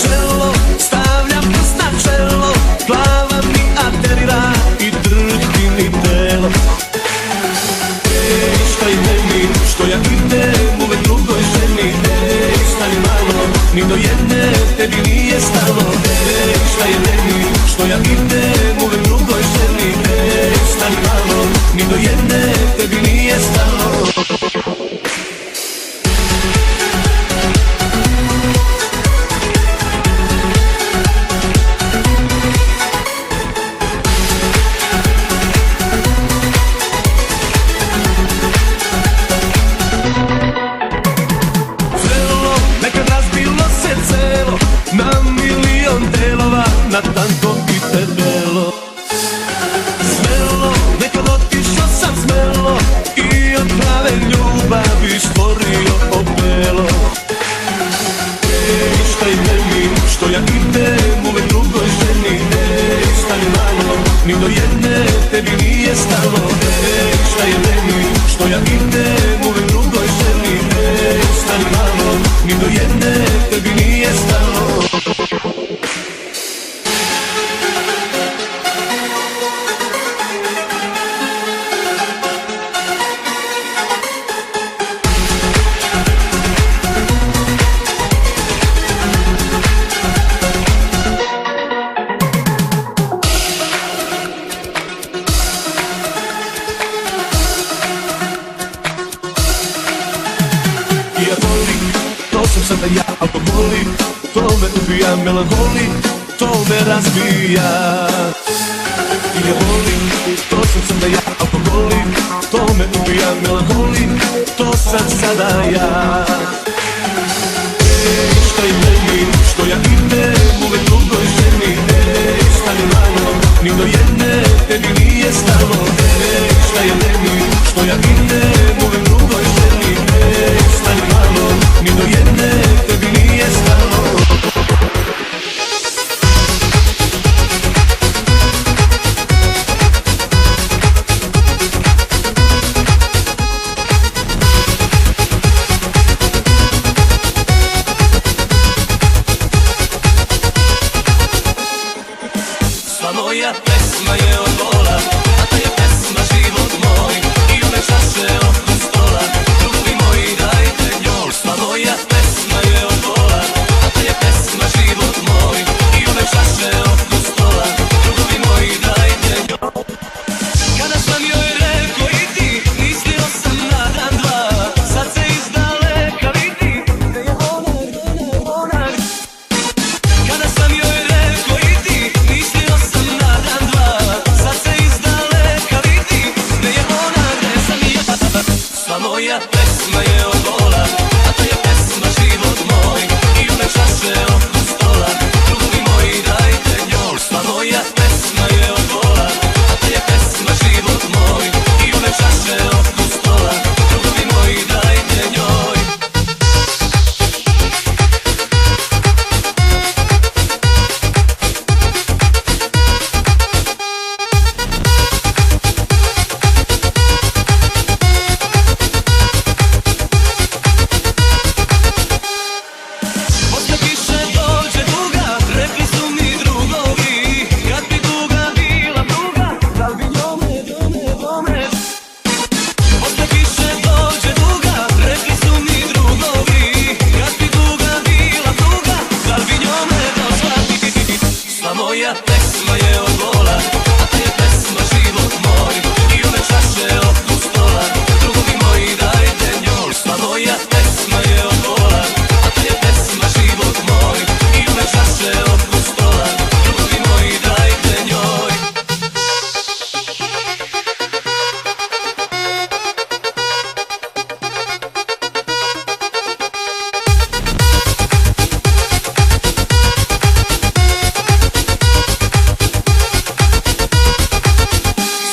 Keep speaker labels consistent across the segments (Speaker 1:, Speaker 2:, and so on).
Speaker 1: čelo, stavljam prst na čelo, glava mi aterira i drhti mi telo. Ej, šta je meni, što ja idem uvek drugoj ženi. Ej, stani malo, ni do jedne tebi nije stalo. Ej, šta je meni, što ja idem uvek drugoj ženi. Ej, stani malo, ni do jedne tebi nije stalo. Na tanko i debelo smelo, nekad otišao sam smelo i od prave ljubavi stvorio opelo. Ej, šta je meni, što ja idem uvek drugoj ženi. Ej, stani malo, ni do jedne tebi nije stalo. Ej, šta je meni, što ja idem uvek drugoj ženi. Ej, stani malo, ni do jedne tebi nije stalo. Sada ja alkoholik, to me ubija, melanholik, to me razbija. Ja volim, to sam sada ja alkoholik, to me ubija, melanholik, to sam sada ja. Ej, šta je meni, što ja idem uvek drugoj ženi. Ej, stani malo, ni do jedne tebi nije stalo. Ej, šta je meni, što ja idem uvek drugoj ženi. Ej, stani malo, ni do jedne tebi nije stalo. Sva moja pesma je od bola, a ta je pesma život moj. I one čaše oko stola, drugovi moji dajte njoj. Sva moja pesma je od bola, a ta je pesma život moj. I one čaše oko stola, drugovi moji dajte njoj. Kada sam joj rekao idi, mislio sam na dan dva, sad se iz daleka vidi da je ona. Kada sam joj rekao idi, mislio sam na dan dva, sad se iz daleka vidi da je ona, gde sam ja. Sva moja pesma je od bola, a ta je pesma život moj. I one čaše oko stola, drugovi moji dajte njoj. Sva moja pesma je od bola, a ta je pesma život moj. I one čaše oko stola, drugovi moji dajte njoj. Posle kiše dođe tuga, rekli su mi drugovi, kad bi tuga bila tuga, da li bi njome domeš? Posle kiše dođe tuga, rekli su mi drugovi, kad bi tuga bila tuga, da li bi njome došla ti? Sva moja pesma je od bola, a ta je pesma život moj. I one čaše oko stola, drugovi moji dajte njoj. Sva moja pesma je od bola, a ta je pesma život moj. I one čaše oko stola, drugovi moji dajte njoj.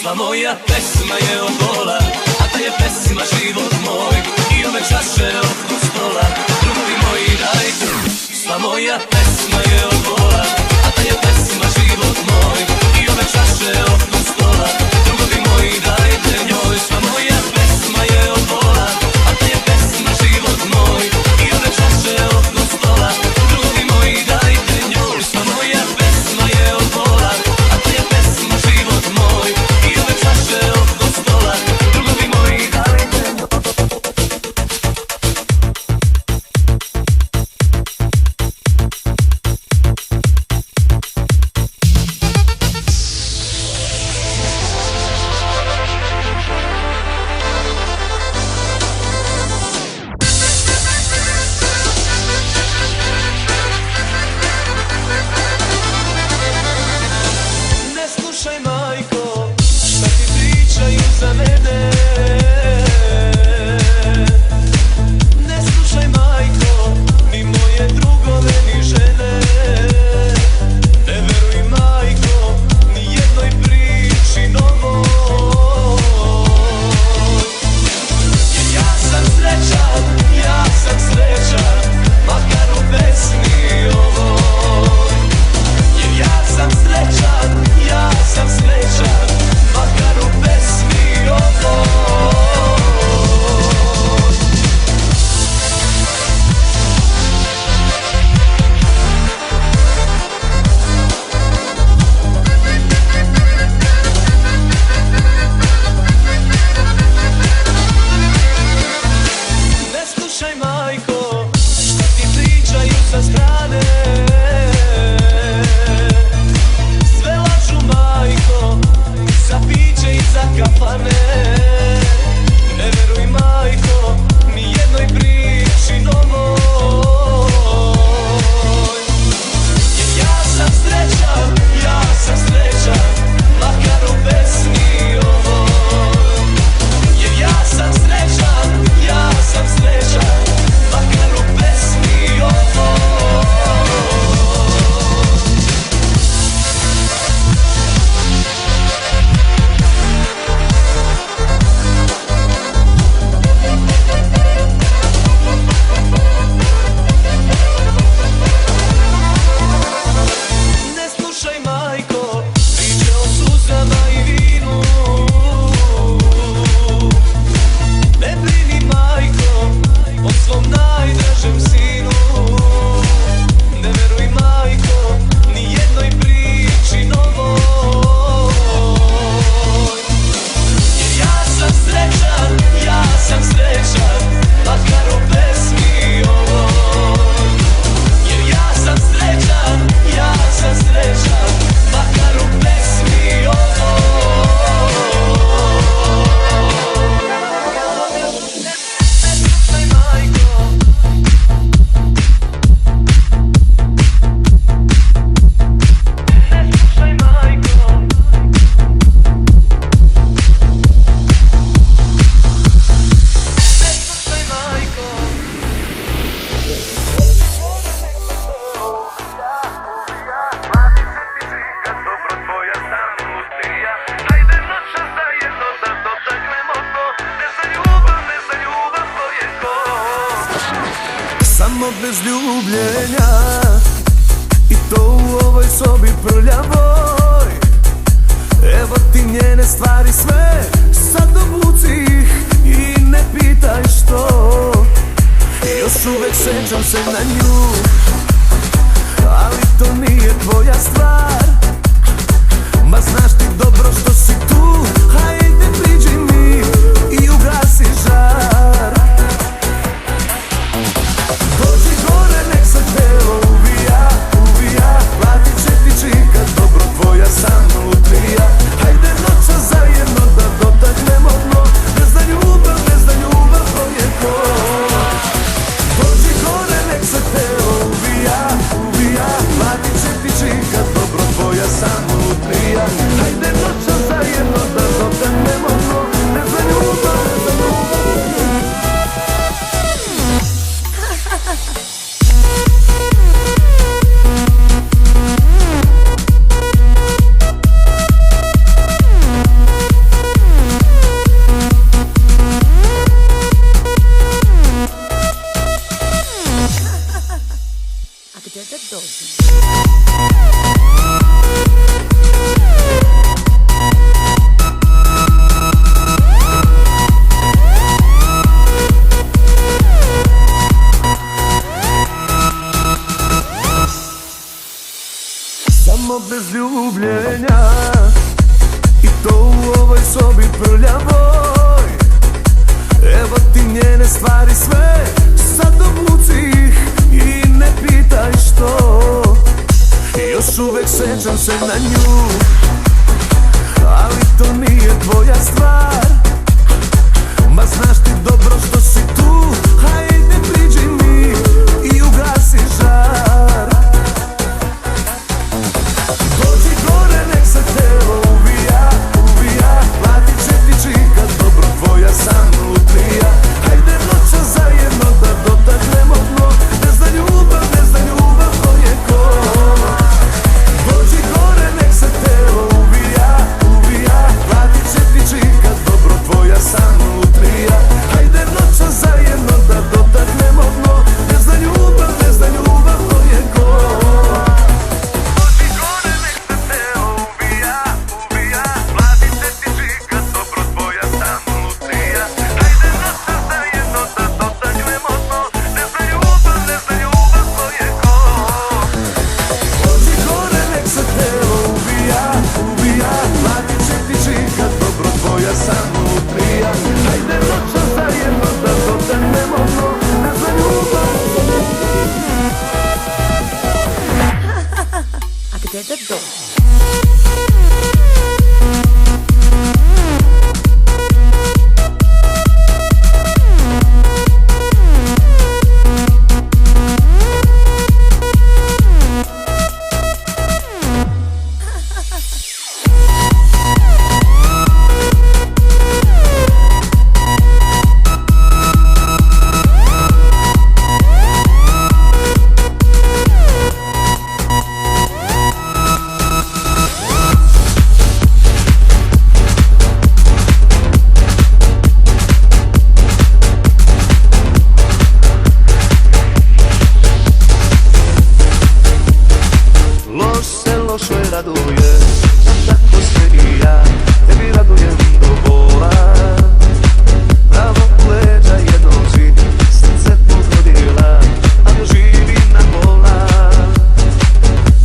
Speaker 1: Sva moja pesma je od bola, a ta je pesma život moj. I ove čaše oko stola, drugovi moji dajte. Sva moja pesma je od bola, a ta je pesma život moj. I ove čaše oko stola, drugovi moji dajte njoj. Sva moja pesma je od bola, a ta je pesma život moj. I ove čaše oko stola, drugovi moji dajte. sa strane. Sve lažu majko, za piće i za kafane. Ne veruj majko, ni jednoj priči novoj. Jer ja sam srećan, makar u pesmi ovoj. Jer ja sam srećan, makar u pesmi ovoj.
Speaker 2: Samo bez ljubljenja, i to u ovoj sobi prljavoj. Evo ti njene stvari sve, sad obuci ih i ne pitaj što. Još uvek sećam se na nju, ali to nije tvoja stvar. Ma znaš ti dobro što si tu, hajde priđi mi i ugasi žar. Dođi gore, nek se telo uvija, platit će ti čika, dobro tvoja samo utrija. Hajde noća zajedno da dotaknemo dno, ne zna ljubav to je to. Dođi gore, nek se telo uvija, platit će ti čika, dobro tvoja samo utrija. Hajde noća zajedno da dotaknemo dno, ne zna ljubav. Samo bez ljubljenja, i to u ovoj sobi prljavoj. Evo ti njene stvari sve, sad obuci ih i ne pitaj što. Još uvek sećam se na nju, ali to nije tvoja stvar. Ma znaš ti dobro što si tu, hajde priđi mi i ugasi žar. Dođi gore, nek se telo uvija, platit će ti čika, dobro tvoja samo utrija. Hajde noća zajedno da dotaknemo dno, ne zna ljubav to je ko. Dođi gore, nek se telo uvija, platit će ti čika, dobro tvoja samo utrija. Hajde noća
Speaker 3: www.radiomaria.do.
Speaker 2: Loše raduje, tako se i ja tebi radujem do bola. Pravo leđa jednog si srce pogodila, a da živi na pola.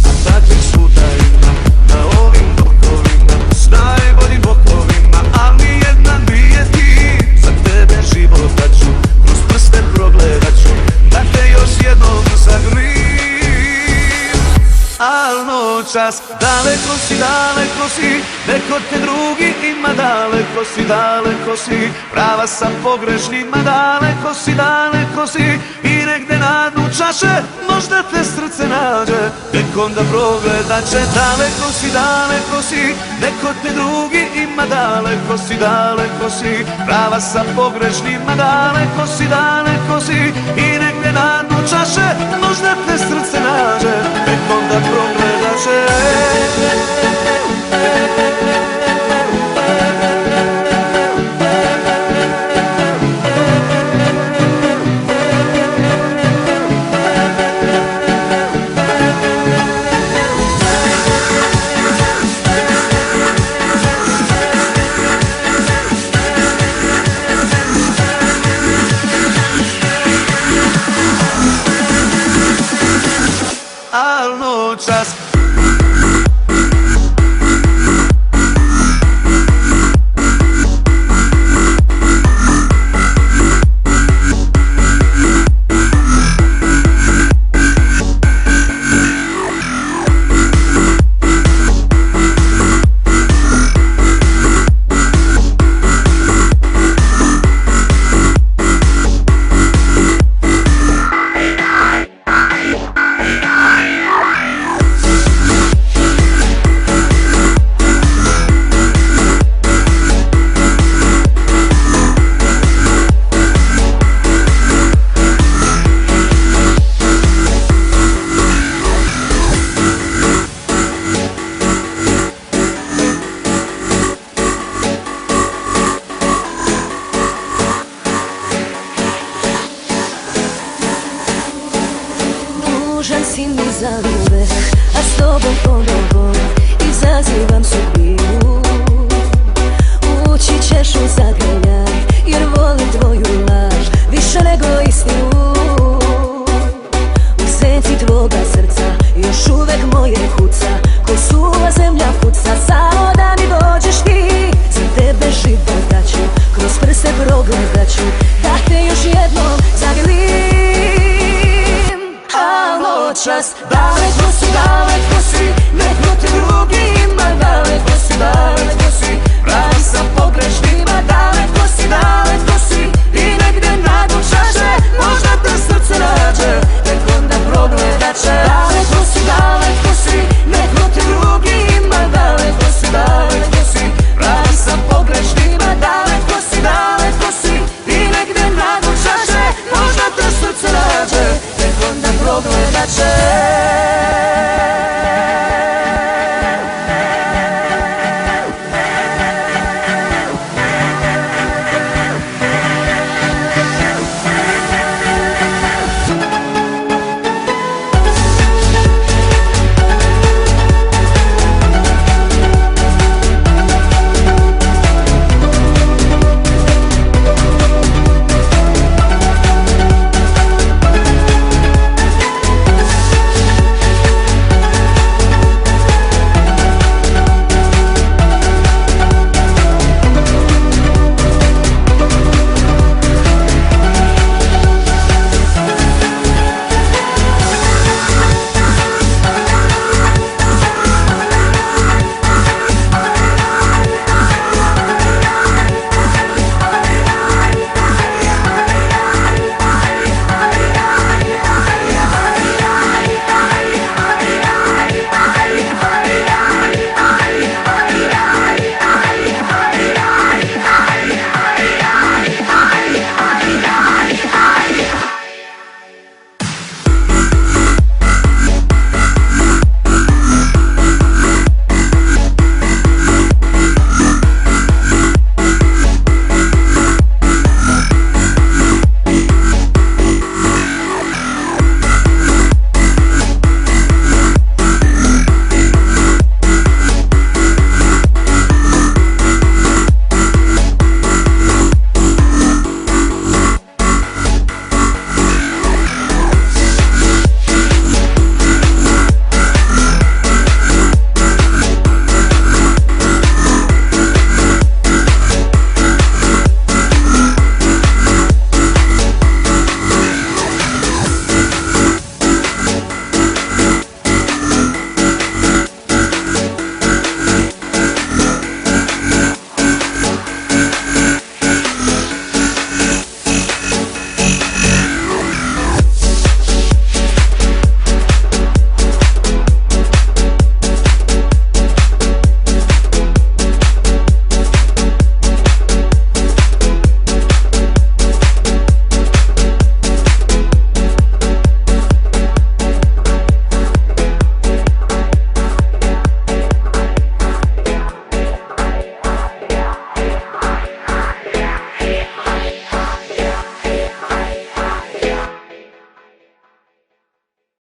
Speaker 2: A takvih suda ima na ovim bokovima, s najboljim bokovima, ali nijedna nije ti. Za tebe život daću, kroz prste progledat ću, da te još jednom zagrim. Al noćas daleko si, neko te drugi ima, daleko si, prava sam pogrešnima, daleko si, i negde na dnu čaše možda te srce nađe, tek onda progledat će. Daleko si, neko te drugi ima, daleko si, prava sam pogrešnima, daleko si, i negde na dnu čaše možda te srce nađe, tek onda progledat će. Al noćas
Speaker 4: Dužan si mi za uvek, a s tobom ponovo izazivam sudbinu. Ući ćeš u zagrljaj, jer volim tvoju laž više nego istinu. U senci tvoga srca još uvek moje kuca, ko suva zemlja kuca, samo da mi dođeš ti. Za tebe život daću, kroz prste progledat ću, da te još jednom zagrlim. Al noćas daleko si, neko te drugi ima, daleko si, pravi sam pogrešnima, daleko si,